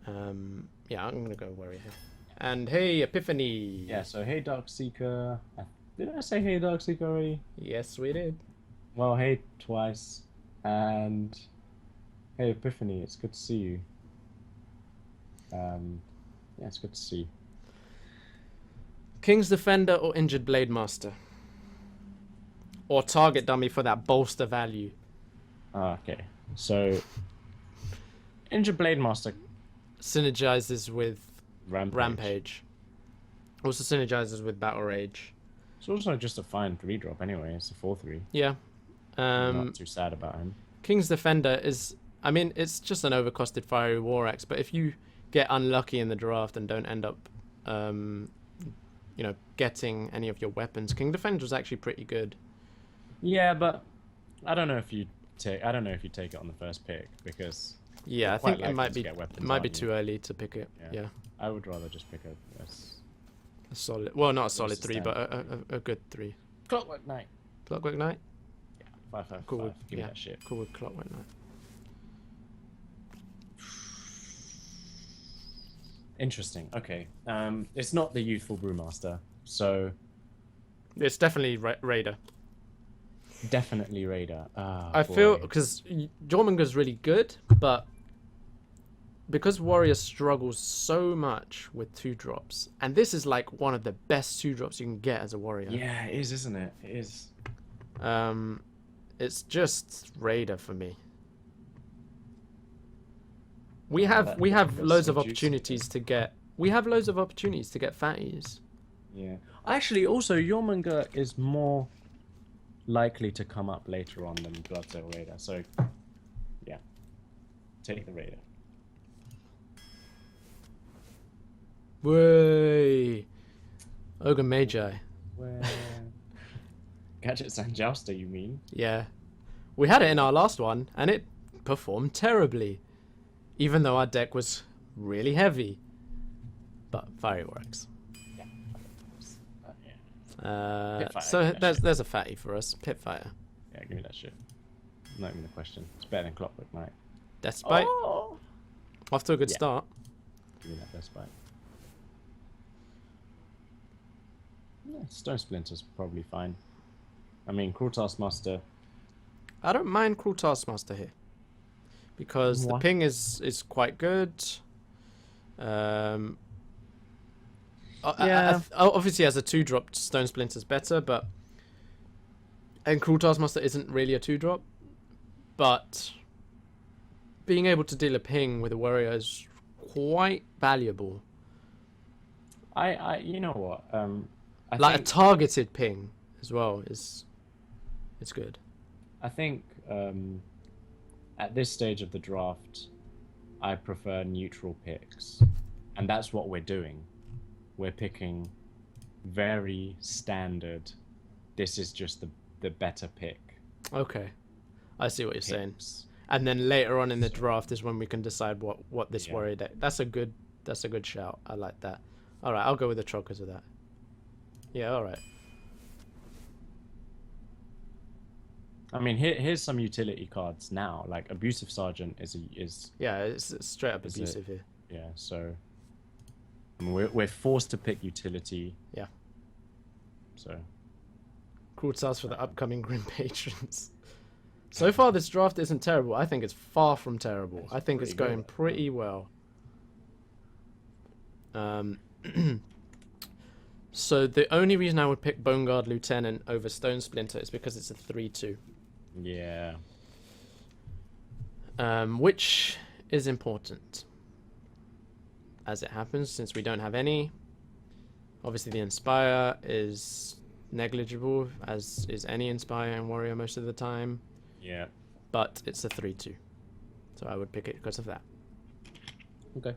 Yeah, I'm gonna go warrior here. And hey, Epiphany. Yeah, so hey Dark Seeker. Did I say hey Dark Seeker already? Yes, we did. Well, hey twice. And hey Epiphany, it's good to see you. Um, yeah, it's good to see you. King's Defender or Injured Blade Master? Or target dummy for that bolster value? Okay, so Injured Blade Master Synergizes with Rampage. Rampage. Also synergizes with Battle Rage. It's also just a fine 3-drop anyway. It's a 4/3. Yeah. I'm not too sad about him. King's Defender is... I mean, it's just an overcosted Fiery War Axe, but if you get unlucky in the draft and don't end up, getting any of your weapons, King Defender is actually pretty good. Yeah, but I don't know if you take it on the first pick because Yeah, I think it might be too you? early to pick it. Yeah. I would rather just pick a A solid, well, not a solid Versus 3, ten. but a good 3. Clockwork Knight. Clockwork Knight? Yeah, 5/5. Cool with, Give me yeah, that shit. cool with Clockwork Knight. Interesting. Okay. It's not the youthful brewmaster, so It's definitely Raider. definitely Raider. Ah, I boy. feel, because Jormunger's really good, but because Warrior struggles so much with 2-drops, and this is like one of the best 2-drops you can get as a Warrior. Yeah, it is, isn't it? It is. It's just Raider for me. We have that's loads so of juicy. opportunities to get fatties. Yeah. Actually, also, Jormunger is more likely to come up later on than Bloodsail Raider. So, yeah. Take the Raider. Way, Ogre Magi. Well, Gadgets and Jouster, you mean? Yeah, we had it in our last one, and it performed terribly, even though our deck was really heavy. But fireworks. Yeah. Yeah. Pitfire, So give me that there's a fatty for us. Pitfire. Yeah, give me that shit. Not even a question. It's better than Clockwork Knight. Deathbite. Oh! Off to a good Yeah. start. Give me that Deathbite. Yeah, Stone Splinter's probably fine. I mean, Cruel Taskmaster. I don't mind Cruel Taskmaster here, because the Why? ping is quite good. Yeah. Obviously, as a 2-drop, Stone Splinter's better, and Cruel Taskmaster isn't really a 2-drop, but being able to deal a ping with a warrior is quite valuable. You know what? I Like think, a targeted ping as well it's good. I think at this stage of the draft, I prefer neutral picks, and that's what we're doing. We're picking very standard. This is just the better pick. Okay, I see what you're saying. Picks. And then later on in the draft is when we can decide what this Yeah. warrior deck. That's a good shout. I like that. All right, I'll go with the Trockers of that. Yeah, all right. I mean, here's some utility cards now. Like Abusive Sergeant is Yeah, it's straight up Is abusive here. yeah. So I mean, we're forced to pick utility. Yeah. So Cruel Stars for the upcoming Grim Patrons. So far, this draft isn't terrible. I think it's far from terrible. It's I think it's pretty going good. pretty well. So the only reason I would pick Bone Guard Lieutenant over Stone Splinter is because it's a 3/2. yeah. Which is important. As it happens, since we don't have any. Obviously, the Inspire is negligible, as is any Inspire and Warrior most of the time. Yeah. But it's a 3/2. So I would pick it because of that. Okay.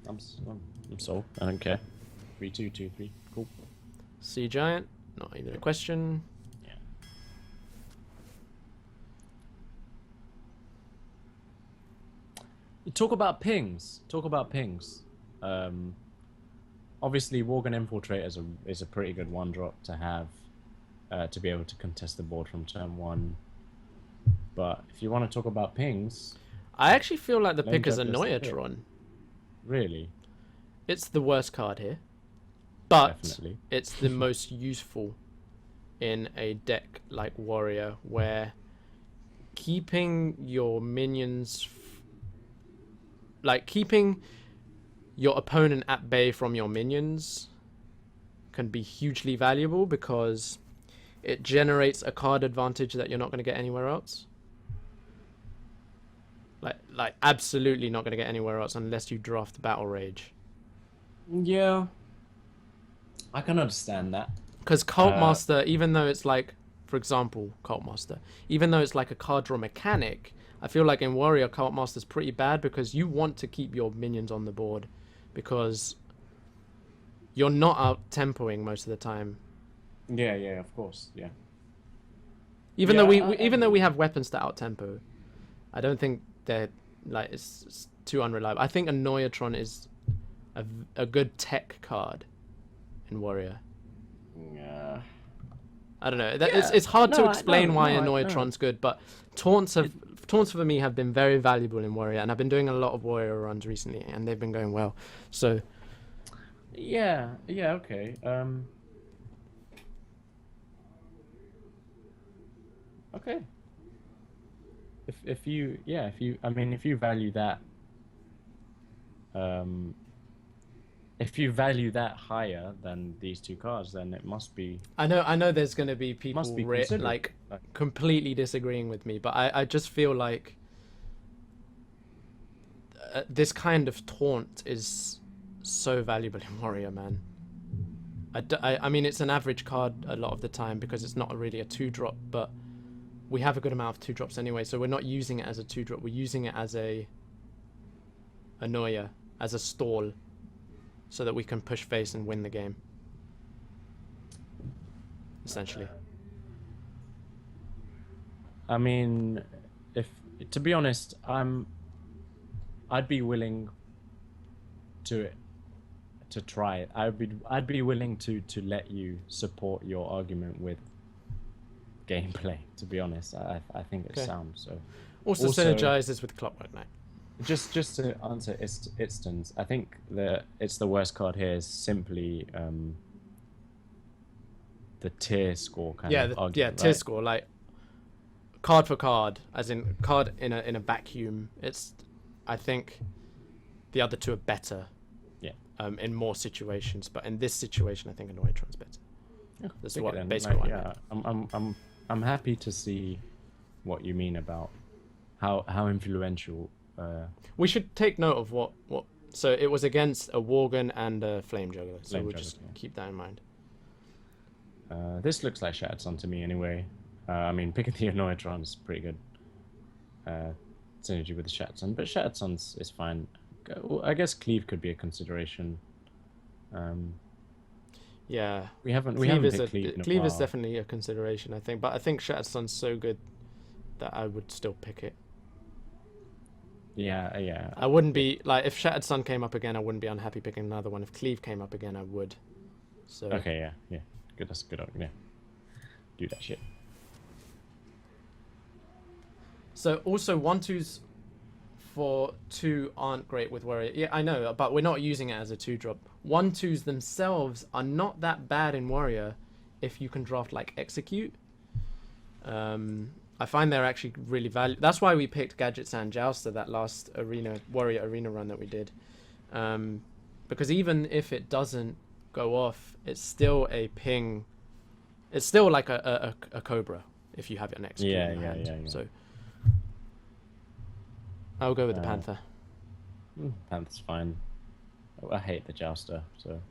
I'm sold. I don't care. 3/2, 2/3. Cool. Sea Giant, not even a question. Yeah. Talk about pings. Obviously, Worgen Infiltrate is a pretty good 1-drop to have, to be able to contest the board from turn 1. But if you want to talk about pings, I actually feel like the Lane pick is Joker's the pick. Annoyatron. Really? It's the worst card here, but Definitely. it's the most useful in a deck like Warrior, where keeping your minions, like keeping your opponent at bay from your minions, can be hugely valuable because it generates a card advantage that you're not going to get anywhere else. Like absolutely not going to get anywhere else unless you draft Battle Rage. Yeah, I can understand that. Because Cult Master, even though it's like, for example, Cult Master, even though it's like a card draw mechanic, I feel like in Warrior, Cult Master's pretty bad because you want to keep your minions on the board because you're not out tempoing most of the time. Yeah, yeah, of course, yeah. Even Yeah, though we, I even though agree. we have weapons to out tempo, I don't think they're like it's too unreliable. I think Annoyatron is a good tech card in Warrior. Yeah. I don't know. Yeah. It's hard to No, explain why no, Annoyatron's good, but taunts for me have been very valuable in Warrior, and I've been doing a lot of Warrior runs recently, and they've been going well. So yeah, yeah, okay. Okay. If you yeah, I mean if you value that um if you value that higher than these two cards, then it I know there's gonna be must people be considerable. like Like, completely disagreeing with me, but I just feel like this kind of taunt is so valuable in Warrior, man. I mean, it's an average card a lot of the time because it's not really a 2-drop, but we have a good amount of 2-drops anyway, so we're not using it as a 2-drop, we're using it as a annoyer, as a stall, so that we can push face and win the game. Essentially. I mean, if to be honest, I'd be willing to try it. I'd be willing to let you support your argument with gameplay. To be honest, I think it Okay. sounds so. Also synergizes with Clockwork Knight. Just to answer Istons, I think it's the worst card here is simply the tier score kind of argument, tier right? score, like card for card, as in card in a vacuum. It's, I think, the other two are better. Yeah. In more situations, but in this situation, I think Annoyatron's better. Yeah, That's pick what it then. basically Like, what I meant. I'm happy to see what you mean about how influential. We should take note of what. So it was against a Worgen and a Flame Juggler. So Flame we'll Juggler, just yeah. keep that in mind. This looks like Shattered Sun to me anyway. I mean, picking the Annoyatron is pretty good synergy with the Shattered Sun, but Shattered Sun is fine. I guess Cleave could be a consideration. Yeah, We haven't Cleave picked Cleave in a Cleave is while. definitely a consideration, I think. But I think Shattered Sun's so good that I would still pick it. Yeah, yeah. I wouldn't be like if Shattered Sun came up again, I wouldn't be unhappy picking another one. If Cleave came up again, I would. So Okay, yeah, yeah. Good, that's a good. Yeah, do that shit. So also 1/2s for 2 aren't great with Warrior. Yeah, I know, but we're not using it as a 2-drop. 1/2s themselves are not that bad in Warrior if you can draft like Execute. I find they're actually really valuable. That's why we picked Gadgets and Jouster that last Warrior arena run that we did. Because even if it doesn't go off, it's still a ping. It's still like a Cobra if you have it an Execute Yeah, in your hand. yeah. So I'll go with the Panther. Panther's fine. I hate the Jouster, so.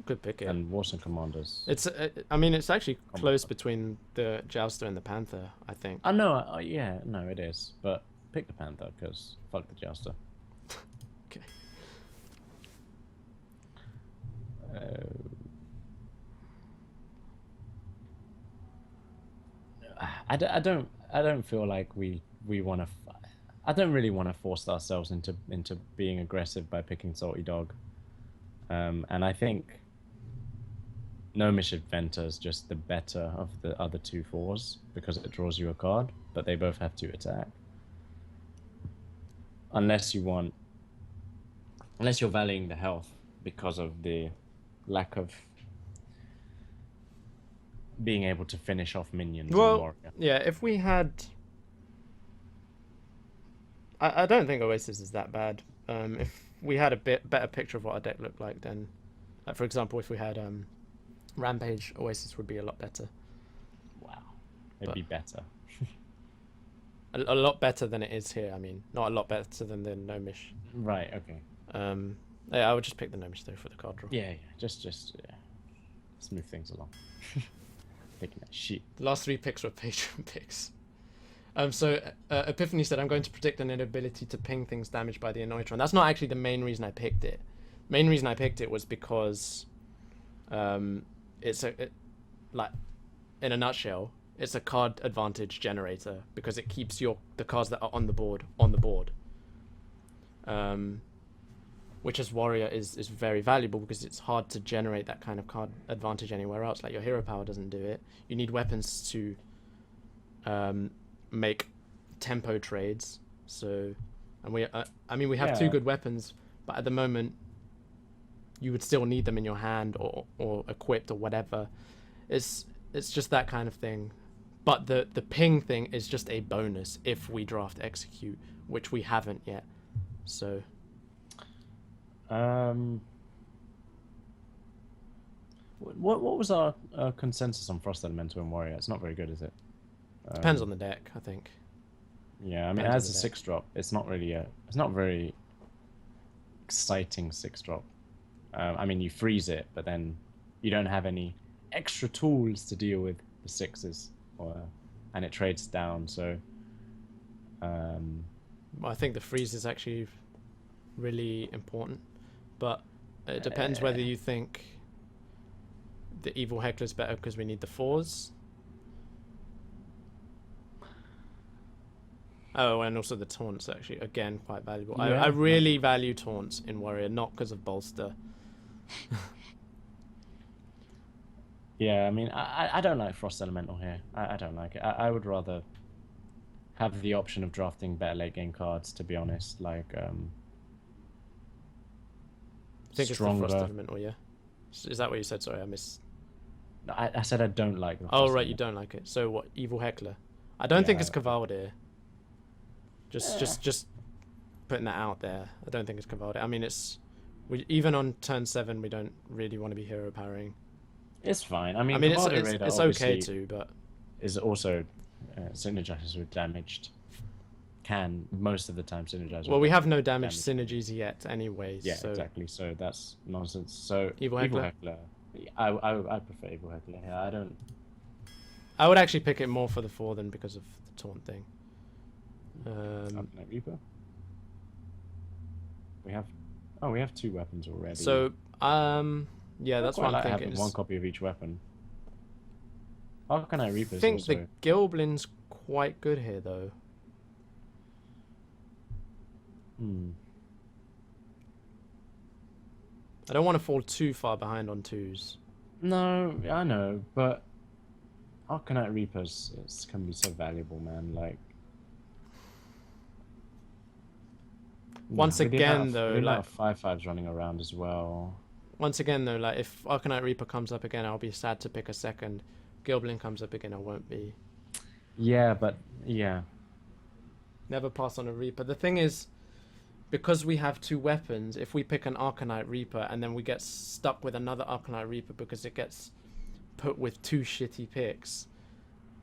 Good pick, yeah. And Warson Commanders. It's, I mean, it's actually close between the Jouster and the Panther, I think. I know, yeah, no, it is. But pick the Panther, because fuck the Jouster. Okay. I don't feel like we want to. I don't really want to force ourselves into being aggressive by picking Salty Dog. And I think Gnomish Adventure is just the better of the other 2/4s because it draws you a card, but they both have 2 attack. Unless you want Unless you're valuing the health because of the lack of being able to finish off minions on Well, warrior. yeah, if we had, I don't think Oasis is that bad. If we had a bit better picture of what our deck looked like, then, like for example, if we had Rampage, Oasis would be a lot better. Wow, it'd But be better. a lot better than it is here. I mean, not a lot better than the Gnomish. Right. Okay. Yeah, I would just pick the Gnomish though for the card draw. Yeah. Yeah. Just yeah. Smooth things along. Picking that shit. The last 3 picks were patron picks. So Epiphany said, I'm going to predict an inability to ping things damaged by the Anoitron. That's not actually the main reason I picked it. Main reason I picked it was because like, in a nutshell, it's a card advantage generator because it keeps the cards that are on the board. Which as warrior is very valuable because it's hard to generate that kind of card advantage anywhere else. Like your hero power doesn't do it. You need weapons to make tempo trades. So, and we have 2 good weapons, but at the moment you would still need them in your hand or equipped or whatever. It's just that kind of thing. But the ping thing is just a bonus if we draft execute, which we haven't yet. So what was our consensus on Frost Elemental and Warrior? It's not very good, is it? depends on the deck, I think. Yeah, I mean, Depends as on a the deck. 6-drop, it's not very exciting 6-drop. I mean, you freeze it, but then you don't have any extra tools to deal with the 6s, and it trades down. So, Well, I think the freeze is actually really important, but it depends whether you think the Evil Heckler's better because we need the 4s. Oh, and also the taunts, actually, again, quite valuable. Yeah. I really value taunts in Warrior, not because of bolster. yeah, I mean, I don't like Frost Elemental here. I don't like it. I would rather have the option of drafting better late game cards, to be honest. Like, I think it's the Frost stronger. Elemental, yeah? Is that what you said? Sorry, I missed. I said I don't like the Oh, Frost right, you Elemental. don't like it. So what, Evil Heckler? I don't think Yeah, it's Cavaldir. Just putting that out there. I don't think it's Cavaldir. I mean, even on turn 7, we don't really want to be hero powering. it's fine. I mean, Cavaldir Radar it's okay obviously too, but is also synergizes with damaged. Can most of the time synergize. well, with we have no damage damage. synergies yet, anyway. Yeah, So exactly. So that's nonsense. So Evil Heckler? Heckler. I prefer Evil Heckler here. I don't. I would actually pick it more for the 4 than because of the taunt thing. Night Reaper. We have. Oh, we have 2 weapons already. So yeah, that's what I'm thinking. Having 1 copy of each weapon. Arcanite Reaper I is think also. the Gilblin's quite good here, though. I don't want to fall too far behind on 2s. No, I know, but Arcanite Reapers can be so valuable, man. Like. Once again, though, like 5/5s running around as well. Once again, though, like if Arcanite Reaper comes up again, I'll be sad to pick a second. Gilblin comes up again, I won't be. Yeah, but yeah. Never pass on a Reaper. The thing is, because we have 2 weapons, if we pick an Arcanite Reaper and then we get stuck with another Arcanite Reaper because it gets put with 2 shitty picks,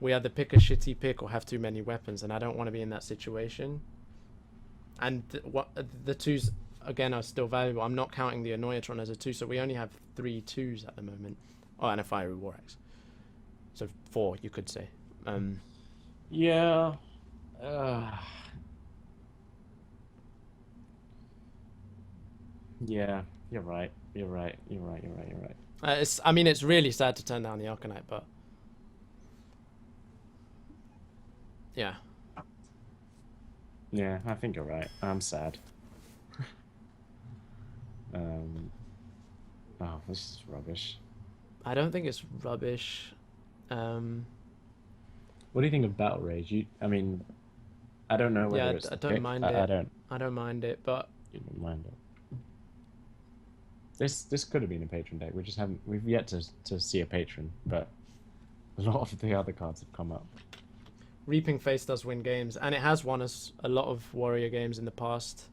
we either pick a shitty pick or have too many weapons, and I don't want to be in that situation. And the 2s again are still valuable. I'm not counting the Annoyatron as a 2, so we only have 3 2s at the moment. Oh, and a Fiery War Axe. So 4, you could say. Yeah. Yeah, you're right. You're right. I mean, it's really sad to turn down the Arcanite, but yeah. Yeah, I think you're right. I'm sad. Oh, this is rubbish. I don't think it's rubbish. What do you think of Battle Rage? I mean, I don't know whether Yeah, it's I the don't pick. mind I it. don't. I don't mind it, but You don't mind it. This could have been a patron deck. We just haven't. We've yet to see a patron, but a lot of the other cards have come up. Reaping Face does win games, and it has won us a lot of Warrior games in the past.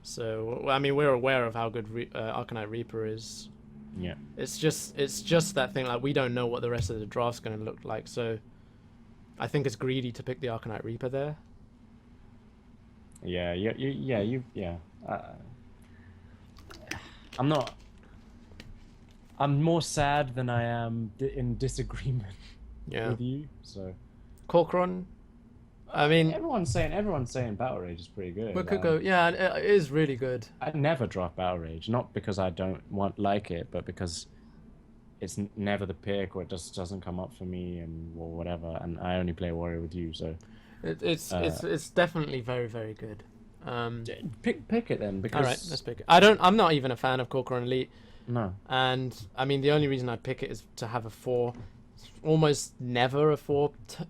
So, I mean, we're aware of how good Arcanite Reaper is. Yeah. It's just that thing, like, we don't know what the rest of the draft's going to look like, so I think it's greedy to pick the Arcanite Reaper there. Yeah. I'm not. I'm more sad than I am in disagreement with you. So, Corcoran, I mean, everyone's saying Battle Rage is pretty good. We could go, yeah, it is really good. I never draft Battle Rage, not because I don't like it, but because it's never the pick, or it just doesn't come up for me, and or whatever. And I only play Warrior with you, so it's definitely very, very good. Pick it then, because all right, let's pick it. I'm not even a fan of Corcoran Elite. No. And I mean, the only reason I'd pick it is to have a 4. It's almost never a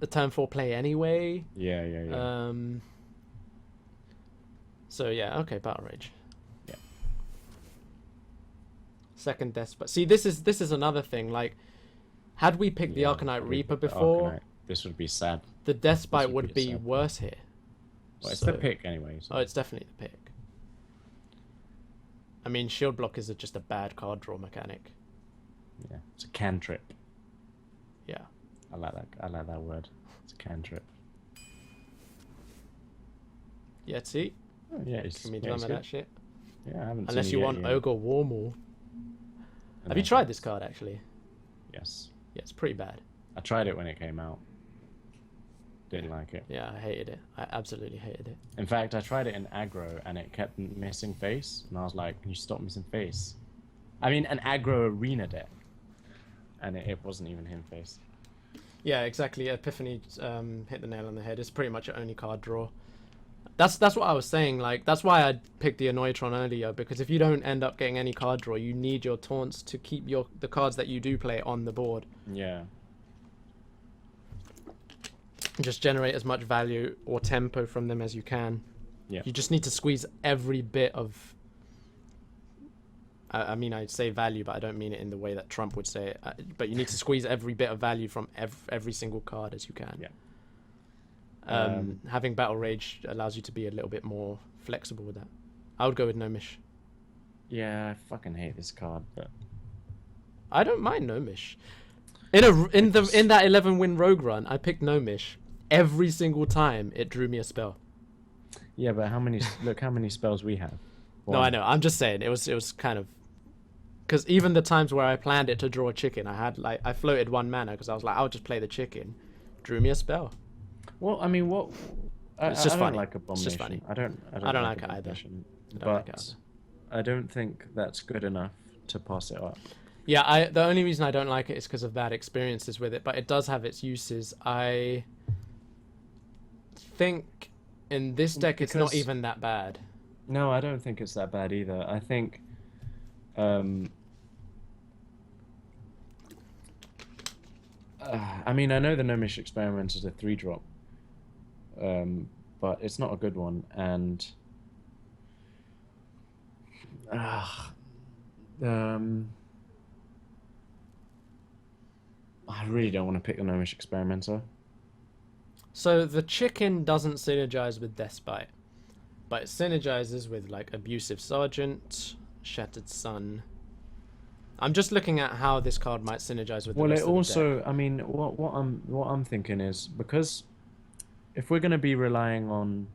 turn 4 play anyway. Yeah. So yeah, okay, Battle Rage. Yeah. Second Despot. See, this is another thing. Like, had we picked the Arcanite Reaper before, Arcanite, this would be sad. The Despite would be worse here. Well, it's the pick anyway. So. Oh, it's definitely the pick. I mean, Shield Block is just a bad card draw mechanic. Yeah, it's a cantrip. Yeah. I like that word. It's a cantrip. Yahtzee? Oh, yeah, Can we drum that shit? Yeah, I haven't Unless seen you want Ogre Warmaul. Have you tried this card, actually? Yes. Yeah, it's pretty bad. I tried it when it came out. Didn't like it. Yeah, I hated it. I absolutely hated it. In fact, I tried it in aggro and it kept missing face, and I was like, "Can you stop missing face?" I mean, an aggro arena deck, and it wasn't even him face. Yeah, exactly. Epiphany hit the nail on the head. It's pretty much your only card draw. That's what I was saying. Like, that's why I picked the Annoytron earlier, because if you don't end up getting any card draw, you need your taunts to keep the cards that you do play on the board. Yeah. Just generate as much value or tempo from them as you can. Yeah. You just need to squeeze every bit of... I mean, I say value, but I don't mean it in the way that Trump would say it. But you need to squeeze every bit of value from every single card as you can. Yeah. Having Battle Rage allows you to be a little bit more flexible with that. I would go with Nomish. Yeah, I fucking hate this card, but I don't mind Nomish. In that 11-win rogue run, I picked Nomish. Every single time it drew me a spell. Yeah, but how many spells we have? No, I know. I'm just saying it was kind of, because even the times where I planned it to draw a chicken, I floated 1 mana because I was like, I'll just play the chicken. Drew me a spell. Well, I mean, what? It's just I funny. don't like Abomination. It's just funny. I don't like it either. But I don't think that's good enough to pass it up. Yeah, the only reason I don't like it is because of bad experiences with it, but it does have its uses. I think in this deck it's not even that bad. No, I don't think it's that bad either. I think I mean, I know the Gnomish Experiment is a 3-drop, but it's not a good one, and I really don't want to pick the Gnomish Experimenter. So the chicken doesn't synergize with Despite, but it synergizes with like Abusive Sergeant, Shattered Sun. I'm just looking at how this card might synergize with the rest of the deck. Well, it also, I mean, what I'm thinking is, because if we're going to be relying on,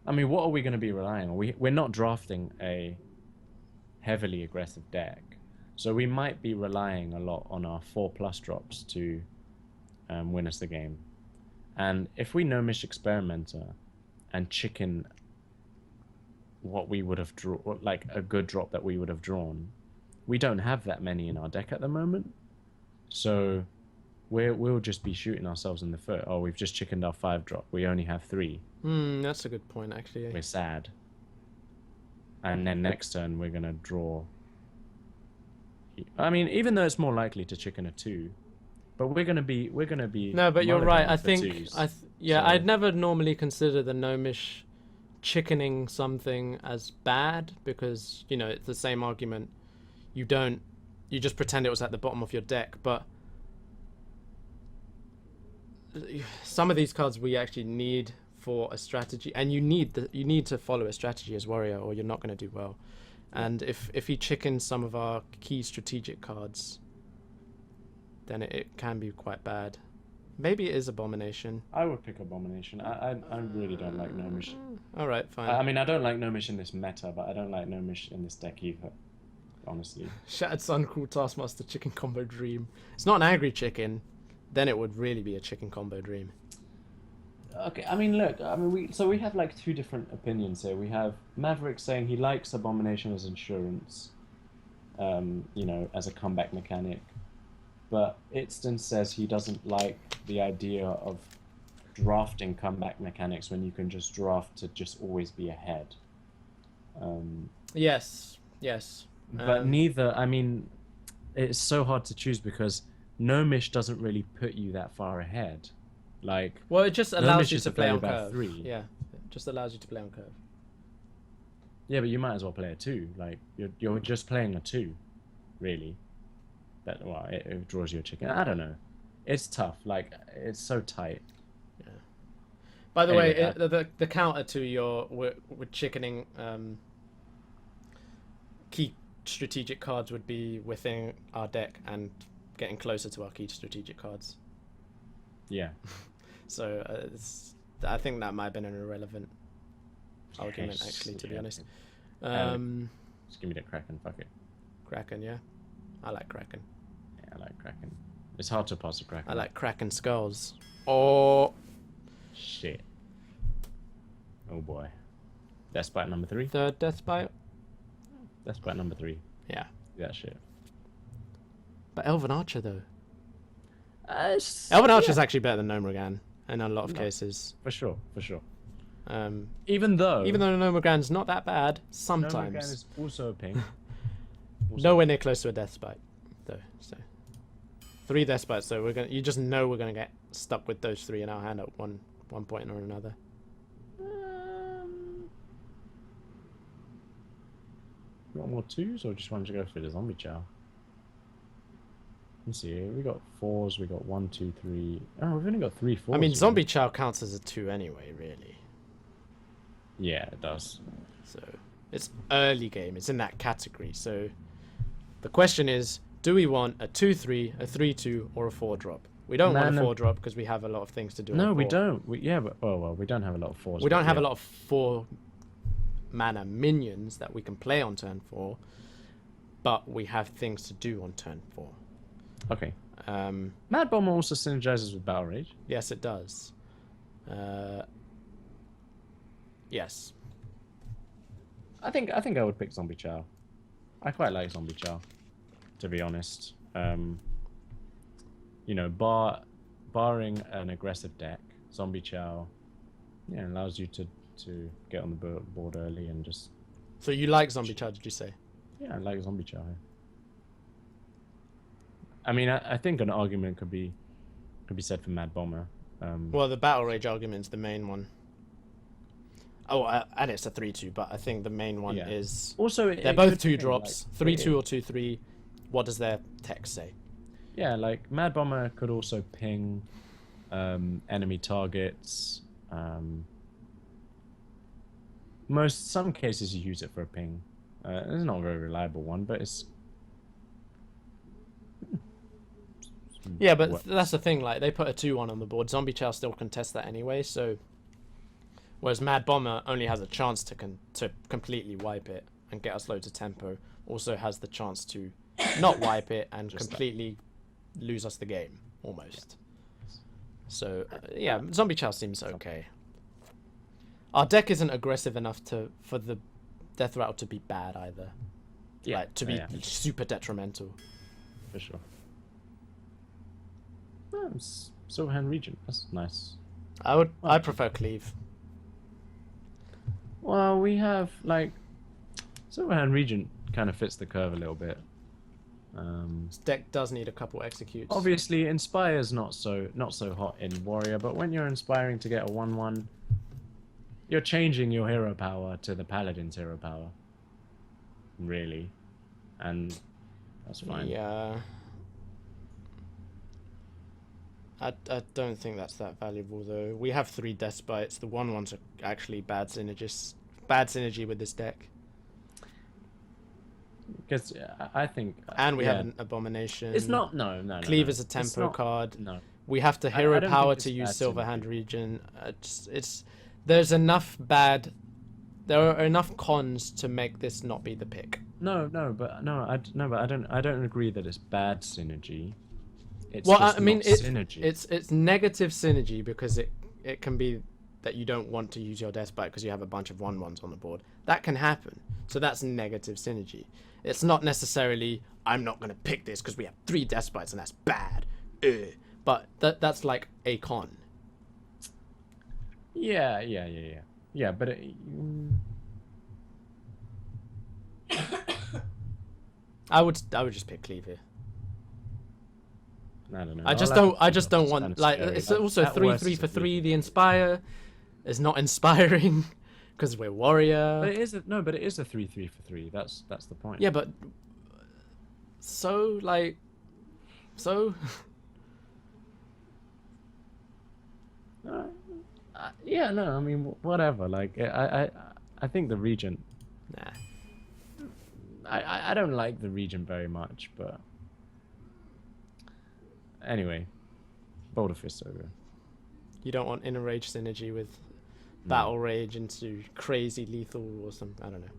I mean, what are we going to be relying on? We're not drafting a heavily aggressive deck, so we might be relying a lot on our 4+ drops to win us the game. And if we Gnomish Experimenter and chicken what we would have drawn, like a good drop that we would have drawn, we don't have that many in our deck at the moment, so we'll just be shooting ourselves in the foot. Oh, we've just chickened our 5-drop, we only have 3. That's a good point, actually. We're sad. And then next turn we're gonna draw. I mean, even though it's more likely to chicken a 2, but we're gonna be No, but you're right. I think twos, I'd never normally consider the Gnomish chickening something as bad because, you know, it's the same argument. You just pretend it was at the bottom of your deck, but some of these cards we actually need for a strategy, and you need to follow a strategy as warrior, or you're not going to do well. And if he chickens some of our key strategic cards, then it can be quite bad. Maybe it is Abomination. I would pick Abomination. I really don't like Gnomish. All right, fine. I mean, I don't like Gnomish in this meta, but I don't like Gnomish in this deck either. Honestly. Shattered Sun, Cruel Taskmaster, Chicken Combo Dream. It's not an angry chicken. Then it would really be a chicken combo dream. Okay, I mean, look, we have like two different opinions here. We have Maverick saying he likes Abomination as insurance, you know, as a comeback mechanic, but Itston says he doesn't like the idea of drafting comeback mechanics when you can just draft to just always be ahead. Yes. But neither, I mean, it's so hard to choose because Gnomish doesn't really put you that far ahead. Like, well, it just allows you to play on about curve. 3. Yeah, it just allows you to play on curve. Yeah, but you might as well play a 2. Like, you're just playing a 2, really. It draws you a chicken. I don't know. It's tough. Like, it's so tight. Yeah. By the Anyway, way, the counter to your with chickening key strategic cards would be within our deck and getting closer to our key strategic cards. Yeah. So I think that might have been an irrelevant argument, actually, to be honest. Just give me the Kraken, fuck it. Kraken, yeah. I like Kraken. Yeah, I like Kraken. It's hard to pass a Kraken. I like Kraken skulls. Oh. Shit. Oh boy. Death Bite number 3? Third Death Bite? Death Bite number 3. Yeah. That shit. But Elven Archer, though. Elven Archer is actually better than Nomogan in a lot of cases. For sure. Even though Nomogan's not that bad, sometimes. Nomogan is also a ping. Nowhere near close to a Death Bite, though. So 3 Death Bites, so you just know we're gonna get stuck with those 3 in our hand at one point or another. You want more 2s, or just want to go for the Zombie Chow? Let's see, we got 4s, we got 1, 2, 3. Oh, we've only got 3 4s. I mean, Zombie Chow counts as a 2 anyway, really. Yeah, it does. So it's early game. It's in that category. So the question is, do we want a 2/3, a 3/2, or a 4-drop? We don't want a 4-drop because we have a lot of things to do. No, we don't. We don't have a lot of 4s. We don't have a lot of 4-mana minions that we can play on turn 4, but we have things to do on turn 4. Okay. Mad Bomber also synergizes with Battle Rage. Yes, it does. Yes. I think I would pick Zombie Chow. I quite like Zombie Chow, to be honest. You know, barring an aggressive deck, Zombie Chow, yeah, allows you to get on the board early and just. So you like Zombie Chow? Did you say? Yeah, I like Zombie Chow. I mean, I think an argument could be said for Mad Bomber. Well, the Battle Rage argument's the main one. Oh, and it's a 3/2, but I think the main one is also they're both 2-drops, like, 3/2 or 2/3. What does their text say? Yeah, like Mad Bomber could also ping enemy targets. Some cases you use it for a ping. It's not a very reliable one, but it's. Yeah, but that's the thing. Like, they put a 2/1 on the board. Zombie Chow still contests that anyway. So, whereas Mad Bomber only has a chance to completely wipe it and get us loads of tempo. Also has the chance to not wipe it and completely lose us the game almost. So yeah, Zombie Chow seems okay. Our deck isn't aggressive enough for the Death Rattle to be bad either. Yeah, like, to be super detrimental. For sure. Silverhand Regent, that's nice. I prefer Cleave. Well, we have like Silverhand Regent kind of fits the curve a little bit. This deck does need a couple executes. Obviously, Inspire's not so hot in Warrior, but when you're inspiring to get a 1/1, you're changing your hero power to the paladin's hero power, really, and that's fine. Yeah. I don't think that's that valuable though. We have 3 Despites. The 1/1s are actually bad synergy with this deck. Because I think, And we have an Abomination. It's not. No. Cleaver's a It's tempo not- card. No. We have to I hero don't power think to it's use bad Silverhand synergy. Region. There's enough bad. There are enough cons to make this not be the pick. But I don't agree that it's bad synergy. It's Well, just I mean, not synergy. it's negative synergy because it can be that you don't want to use your Despite because you have a bunch of 1/1s on the board. That can happen. So that's negative synergy. It's not necessarily I'm not going to pick this because we have 3 Despites and that's bad. But that's like a con. Yeah. But I would just pick Cleaver. I don't know. I just don't want like it's also 3/3 for 3. The Inspire is not inspiring because we're warrior. But it is a 3/3 for 3. That's the point. Yeah, but so I mean, whatever. Like, I think the Regent. nah. I don't like the Regent very much, but anyway, Boulder Fist over. You don't want inner rage synergy with battle rage into crazy lethal or something. I don't know.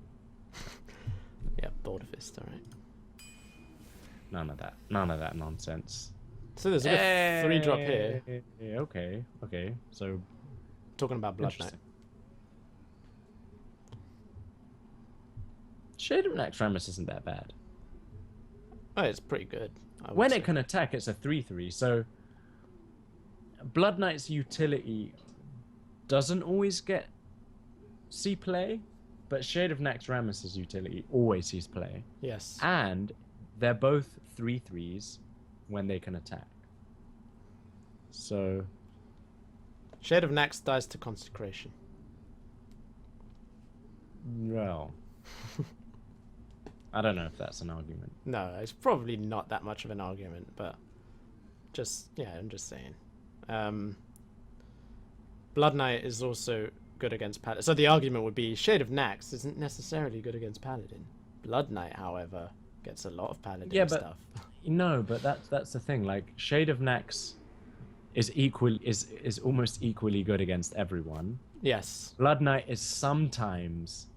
Yeah, Boulder Fist. All right. None of that nonsense. So there's a good 3-drop here. Okay. So Talking about Blood Knight. interesting. Shade of Naxxramas isn't that bad. Oh, it's pretty good. I would When say. it can attack, it's a 3/3. So Blood Knight's utility doesn't always see play, but Shade of Naxxramas' utility always sees play. Yes. And they're both 3/3s when they can attack. So Shade of Nax dies to Consecration. well, I don't know if that's an argument. No, it's probably not that much of an argument, but I'm just saying. Blood Knight is also good against Paladin. So the argument would be Shade of Nax isn't necessarily good against Paladin. Blood Knight, however, gets a lot of Paladin stuff. No, but that's the thing. Like, Shade of Nax is almost equally good against everyone. Yes. Blood Knight is sometimes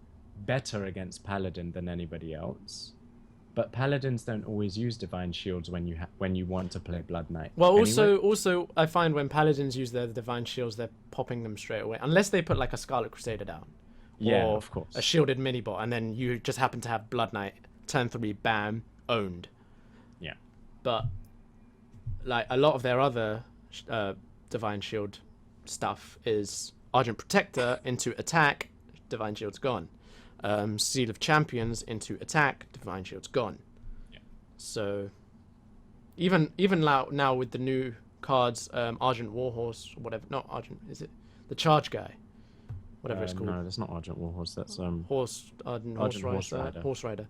better against Paladin than anybody else, but Paladins don't always use Divine Shields when you want to play Blood Knight. Well, anyway. also, I find when Paladins use their Divine Shields, they're popping them straight away, unless they put like a Scarlet Crusader down, Yeah, or of course. a shielded mini bot, and then you just happen to have Blood Knight turn 3, bam, owned. Yeah. But like a lot of their other Divine Shield stuff is Argent Protector into attack, Divine Shield's gone. Seal of Champions into attack, Divine Shield's gone. Yeah. So even now with the new cards, Argent Warhorse, whatever, not Argent, is it the Charge Guy? Whatever it's called. No, that's not Argent Warhorse. That's Argent Argent Horse Horse Horse Rider.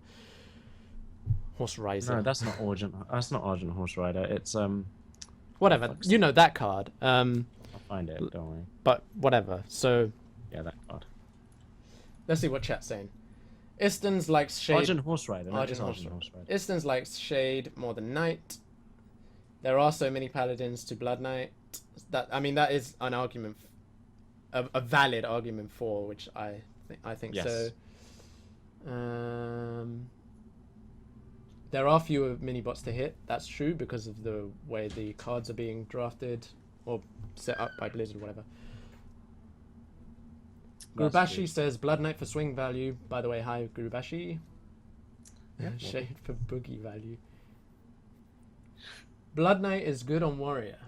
Horse Riser. No, that's not Argent. That's not Argent Horse Rider. It's whatever. You know that card. I'll find it. Don't worry. But whatever. So Yeah, that card. let's see what chat's saying. Istons likes Shade. Argent Horse Rider. No, Argent it's Horse Argent Horse Rider. Istons likes Shade more than Knight. There are so many Paladins to Blood Knight. That is an argument, a valid argument for which I think Yes. so. There are fewer mini bots to hit. That's true because of the way the cards are being drafted or set up by Blizzard or whatever. That's Gurubashi true. says Blood Knight for swing value. By the way, hi Gurubashi. Yeah. Shade for boogie value. Blood Knight is good on warrior.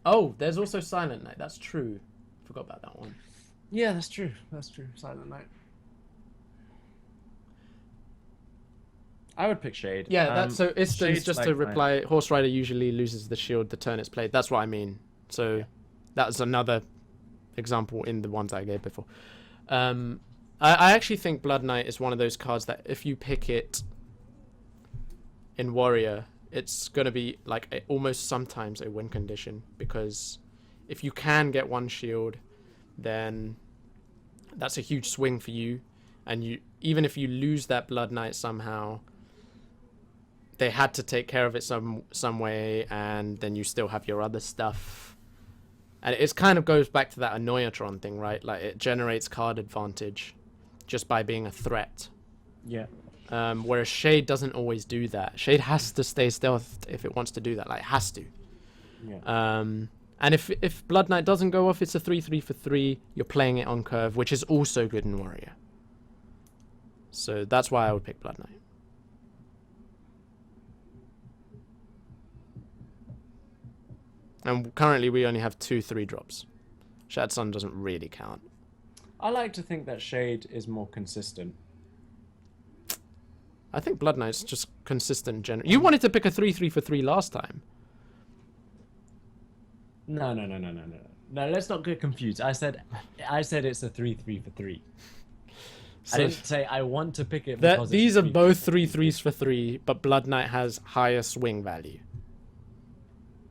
Oh, there's also Silent Knight. That's true. Forgot about that one. Yeah, that's true. That's true. Silent Knight. I would pick Shade. Yeah, that's so Istons, Shade's just like to my- reply, Horse Rider usually loses the shield the turn it's played. That's what I mean. So that's another example in the ones I gave before. I actually think Blood Knight is one of those cards that if you pick it in Warrior, it's going to be like almost sometimes a win condition, because if you can get one shield, then that's a huge swing for you. And you, even if you lose that Blood Knight somehow, they had to take care of it some way, and then you still have your other stuff. And it kind of goes back to that Annoyatron thing, right? Like, it generates card advantage just by being a threat. Yeah. Whereas Shade doesn't always do that. Shade has to stay stealthed if it wants to do that. Like, it has to. Yeah. And if Blood Knight doesn't go off, it's a 3/3 for 3. You're playing it on curve, which is also good in Warrior. So that's why I would pick Blood Knight. And currently we only have 2 3-drops. Shattered Sun doesn't really count. I like to think that Shade is more consistent. I think Blood Knight's just consistent generally. You wanted to pick a 3/3 for 3 last time. No. No, let's not get confused. I said it's a 3/3 for 3. So I didn't say I want to pick it because these it's are both 3/3s for 3, but Blood Knight has higher swing value,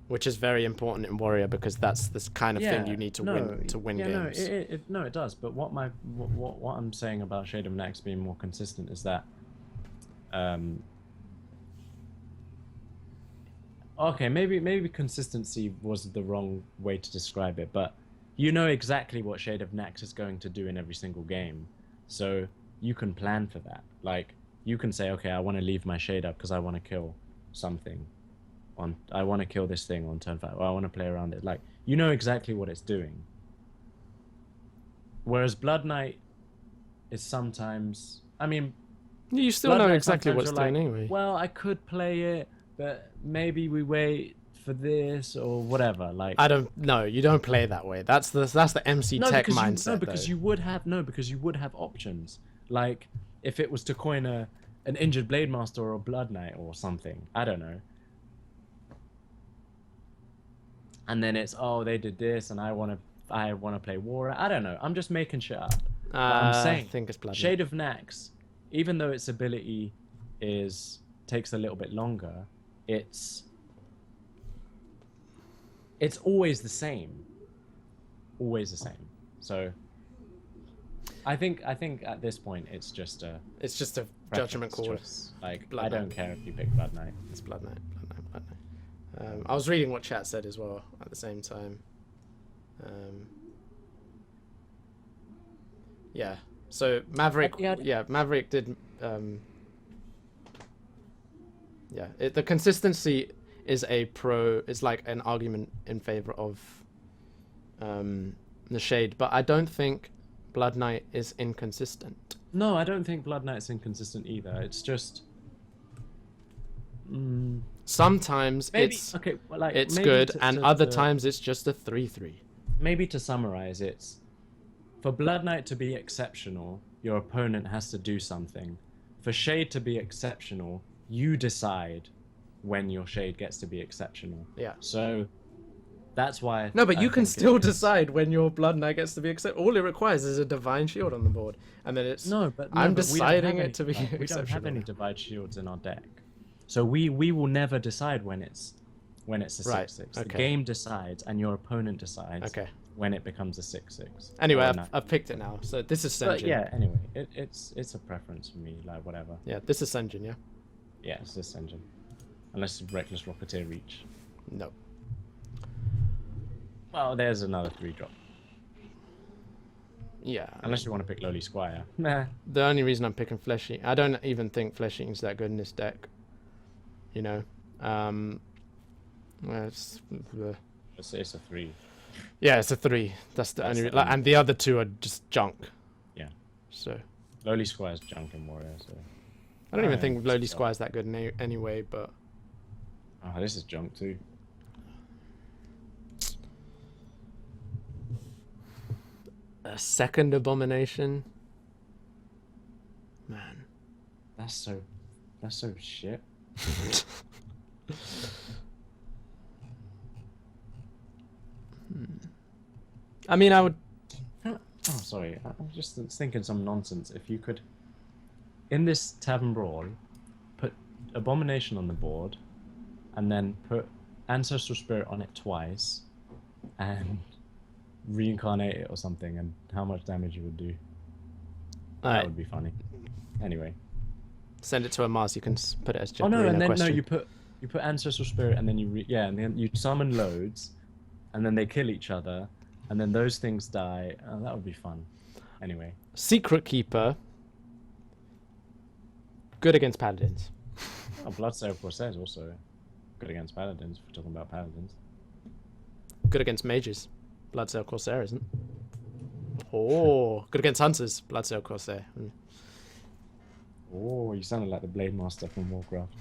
which is very important in Warrior, because that's the kind of thing you need to win games. No, it does. But what I'm saying about Shade of Nax being more consistent is that, okay, maybe consistency was the wrong way to describe it, but you know exactly what Shade of Nax is going to do in every single game. So you can plan for that. Like, you can say, okay, I want to leave my Shade up because I want to kill something. I want to kill this thing on turn 5. Or I want to play around it. Like, you know exactly what it's doing. Whereas Blood Knight is sometimes... I mean... You still Blood know Knight exactly what it's sometimes doing you're anyway. Well, I could play it, but maybe we wait for this or whatever. Like, I don't... No, you don't play that way. That's the MC Tech mindset, because you would have options. Like, if it was to coin an Injured Blade Master or a Blood Knight or something. I don't know. And then it's, oh, they did this, and I want to play War. I don't know. I'm just making shit up. But I'm saying, I think it's Blood Knight. Shade of Nax, even though its ability takes a little bit longer, it's always the same. Always the same. So I think at this point it's just a judgment call. Choice. Like, Blood I don't Knight. care if you pick Blood Knight. It's Blood Knight. I was reading what chat said as well at the same time. Yeah. So Maverick. Maverick did. The consistency is is like an argument in favor of the Shade, but I don't think Blood Knight is inconsistent. No, I don't think Blood Knight's inconsistent either. It's just. Sometimes it's good, and other times it's just a 3/3. Maybe to summarize, it's for Blood Knight to be exceptional, your opponent has to do something. For Shade to be exceptional, you decide when your Shade gets to be exceptional. Yeah. So that's why. No, but you can still decide when your Blood Knight gets to be exceptional. All it requires is a Divine Shield on the board, and then it's. I'm deciding it to be exceptional. We don't have any Divine Shields in our deck. So we will never decide when it's a 6/6. Okay. The game decides, and your opponent decides when it becomes a 6/6. Anyway, I've picked it now. So this is Senjin. But yeah, anyway, it's a preference for me, like whatever. Yeah, this is Senjin, yeah? Yeah, it's this Senjin. Unless it's Reckless Rocketeer Reach. No. Well, there's another 3-drop. Yeah. Unless you want to pick Lowly Squire. Nah. The only reason I'm picking Flesh Eating, I don't even think Flesh Eating's that good in this deck. You know, it's a 3. Yeah, it's a 3. That's the only. And the other 2 are just junk. Yeah. So. Lowly Squire's junk in Warrior. So. I don't even think Lowly Squire's that good anyway. But. Oh, this is junk too. A second Abomination. Man. That's so shit. I mean, I would Oh, sorry. I'm just thinking some nonsense. If you could, in this Tavern Brawl, put Abomination on the board, and then put Ancestral Spirit on it twice, and reincarnate it or something, and how much damage you would do. That Alright, would be funny. Anyway. send it to a Mars. You can put it as Oh no, and then question. no, you put Ancestral Spirit, and then and then you summon loads, and then they kill each other, and then those things die. Oh, that would be fun. Anyway. Secret Keeper. Good against Paladins. Oh, Bloodsail Corsair is also good against Paladins, if we're talking about Paladins. Good against Mages. Bloodsail Corsair isn't. Oh, good against Hunters. Bloodsail Corsair. Oh, you sounded like the Blade Master from Warcraft.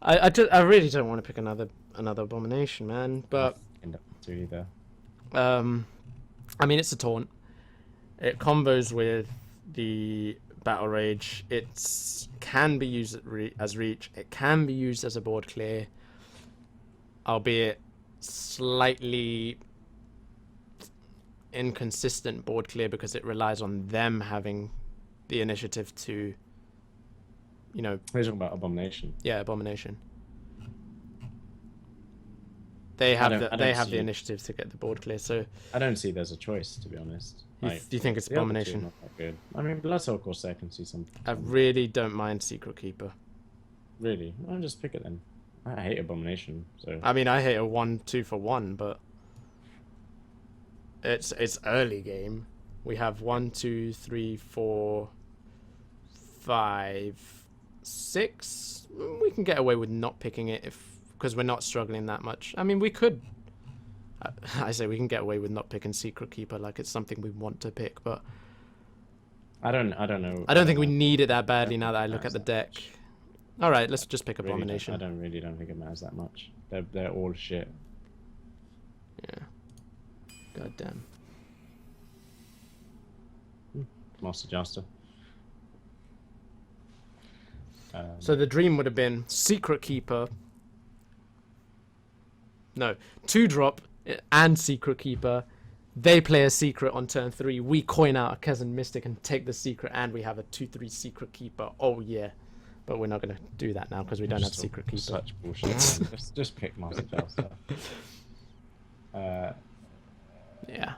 I really don't want to pick another Abomination, man. But End up to either. I mean, it's a taunt. It combos with the Battle Rage. It can be used as reach. It can be used as a board clear, albeit slightly inconsistent board clear because it relies on them having the initiative to, you know. We're talking about Abomination. Yeah, Abomination. They have the initiative to get the board clear. So I don't see there's a choice, to be honest. do you think it's the other two are Abomination? not that good. I mean, Bloodsail Corsair can see some. I really don't mind Secret Keeper. Really? I'll just pick it then. I hate Abomination, so. I mean, I hate a 1-2 for 1, but it's early game. We have 1, 2, 3, 4, 5, 6. We can get away with not picking it because we're not struggling that much. I mean, we could. I say we can get away with not picking Secret Keeper like it's something we want to pick, but I don't know. I don't think we need it that badly now that I look at the deck. All right, let's just pick Really Abomination. I don't think it matters that much. They're all shit. Yeah. God damn. Master Juster. So the dream would have been Secret Keeper. No, 2-drop and Secret Keeper. They play a secret on turn 3. We coin out a Kazan Mystic and take the secret, and we have a 2/3 Secret Keeper. Oh yeah, but we're not gonna do that now because we don't have Secret Keeper. Such bullshit. just pick Master Juster. Yeah.